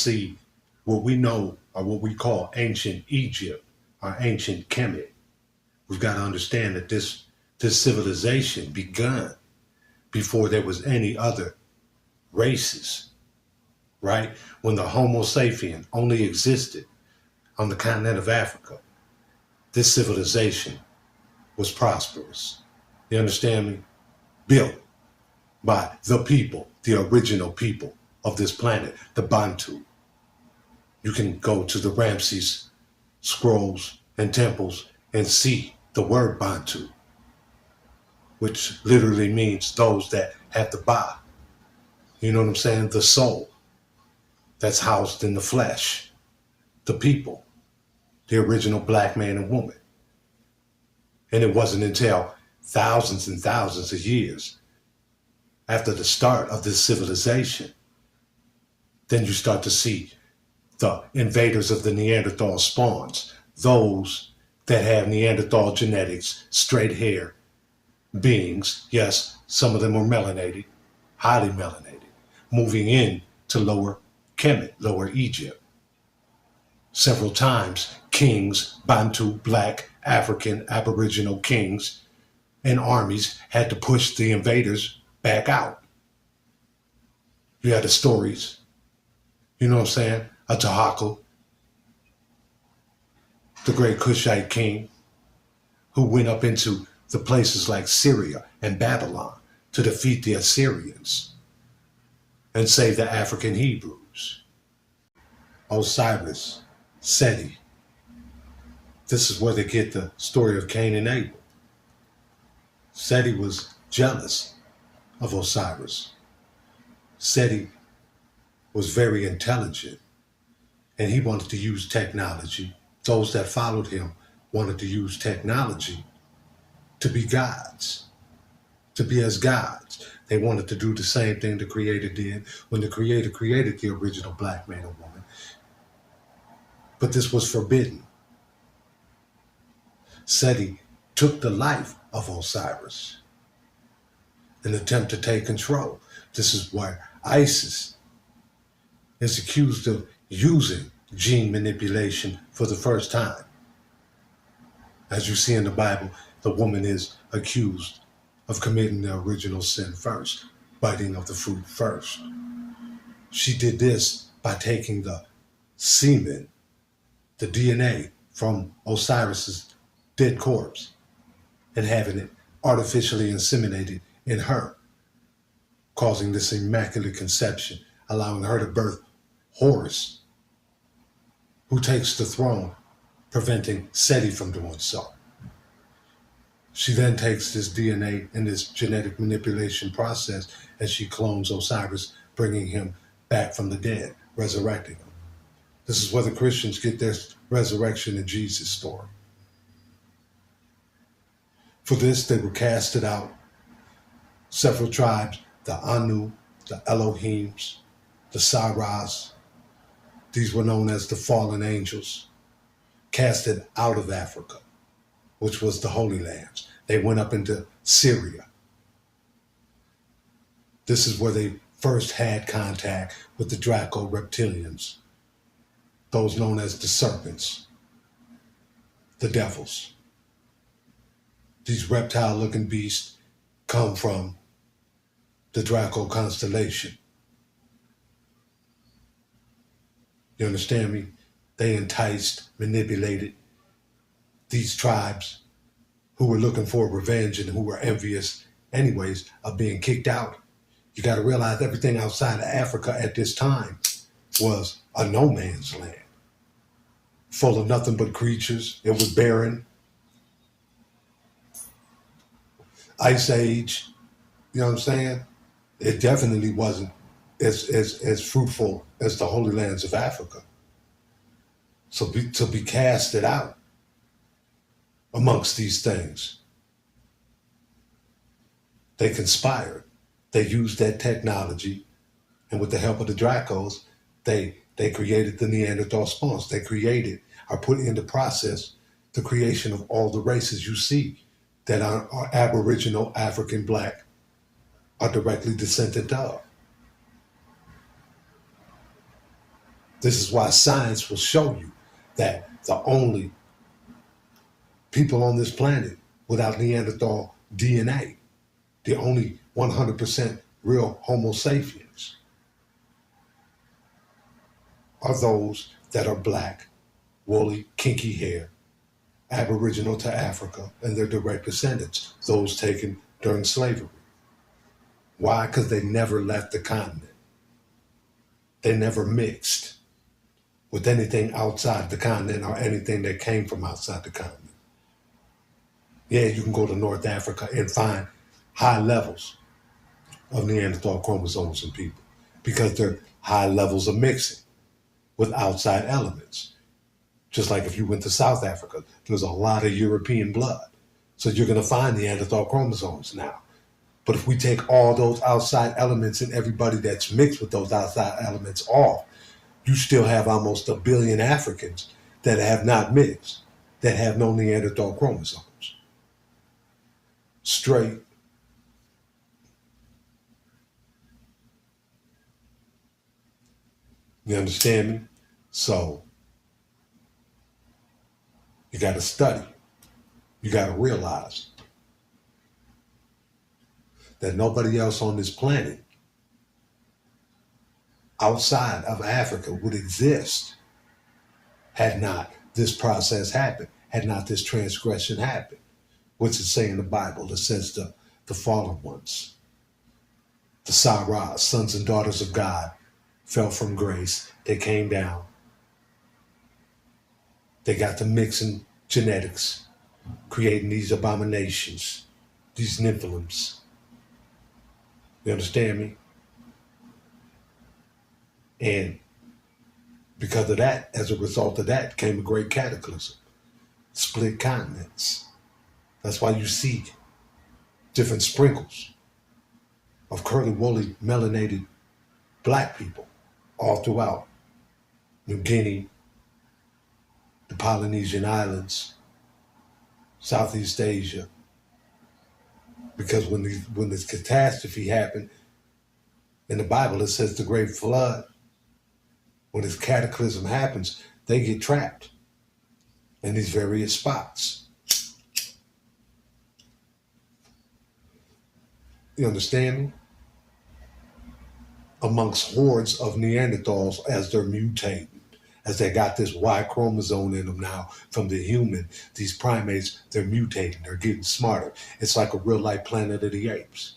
see what we know or what we call ancient Egypt or ancient Kemet, we've got to understand that this civilization begun before there was any other races, right? When the Homo sapien only existed on the continent of Africa, this civilization was prosperous. You understand me? Built by the people, the original people of this planet, the Bantu. You can go to the Ramses scrolls and temples and see the word Bantu, which literally means those that have the Ba. You know what I'm saying? The soul that's housed in the flesh, the people, the original black man and woman. And it wasn't until thousands and thousands of years after the start of this civilization, then you start to see the invaders of the Neanderthal spawns, those that have Neanderthal genetics, straight hair beings. Yes, some of them are melanated, highly melanated, moving in to lower Kemet, lower Egypt. Several times, kings, Bantu, black, African, Aboriginal kings, and armies had to push the invaders back out. You had the stories, you know what I'm saying? A Tahaku, the great Kushite king, who went up into the places like Syria and Babylon to defeat the Assyrians and save the African Hebrews. Osiris, Seti. This is where they get the story of Cain and Abel. Seti was jealous of Osiris. Seti was very intelligent, and he wanted to use technology. Those that followed him wanted to use technology to be gods, to be as gods. They wanted to do the same thing the Creator did when the Creator created the original black man and woman. But this was forbidden. Seti took the life of Osiris in an attempt to take control. This is where Isis is accused of using gene manipulation for the first time. As you see in the Bible, the woman is accused of committing the original sin first, biting of the fruit first. She did this by taking the semen, the DNA from Osiris's dead corpse, and having it artificially inseminated in her, causing this immaculate conception, allowing her to birth Horus, who takes the throne, preventing Seti from doing so. She then takes this DNA and this genetic manipulation process and she clones Osiris, bringing him back from the dead, resurrecting him. This is where the Christians get their resurrection in Jesus story. For this, they were casted out. Several tribes, the Anu, the Elohims, the Saras, these were known as the fallen angels, casted out of Africa, which was the Holy Lands. They went up into Syria. This is where they first had contact with the Draco reptilians, those known as the serpents, the devils. These reptile-looking beasts come from the Draco constellation. You understand me? They enticed, manipulated these tribes who were looking for revenge and who were envious anyways of being kicked out. You got to realize everything outside of Africa at this time was a no man's land, full of nothing but creatures. It was barren. Ice Age, you know what I'm saying? It definitely wasn't as fruitful as the Holy Lands of Africa. So to be casted out amongst these things, they conspired. They used that technology, and with the help of the Dracos, they created the Neanderthal spawns. They created or put into process the creation of all the races you see that are Aboriginal, African, Black, are directly descendant of. This is why science will show you that the only people on this planet without Neanderthal DNA, the only 100% real Homo sapiens, are those that are black, woolly, kinky hair, aboriginal to Africa, and their direct descendants, those taken during slavery. Why? Because they never left the continent. They never mixed with anything outside the continent or anything that came from outside the continent. Yeah, you can go to North Africa and find high levels of Neanderthal chromosomes in people because they're high levels of mixing with outside elements. Just like if you went to South Africa, there's a lot of European blood. So you're going to find Neanderthal chromosomes now. But if we take all those outside elements and everybody that's mixed with those outside elements off, you still have almost 1 billion Africans that have not mixed, that have no Neanderthal chromosomes. Straight. You understand me? So you got to study. You got to realize that nobody else on this planet outside of Africa would exist had not this process happened, had not this transgression happened. What's it say in the Bible? It says the fallen ones, the Sarah, sons and daughters of God, fell from grace. They came down. They got to mixing genetics, creating these abominations, these Nephilims. You understand me? And because of that, as a result of that, came a great cataclysm. Split continents. That's why you see different sprinkles of curly, woolly, melanated black people all throughout New Guinea, the Polynesian Islands, Southeast Asia. Because when this catastrophe happened, in the Bible it says the great flood, when this cataclysm happens, they get trapped in these various spots. You understand me? Amongst hordes of Neanderthals as they're mutating, as they got this Y chromosome in them now from the human, these primates, they're mutating, they're getting smarter. It's like a real life Planet of the Apes.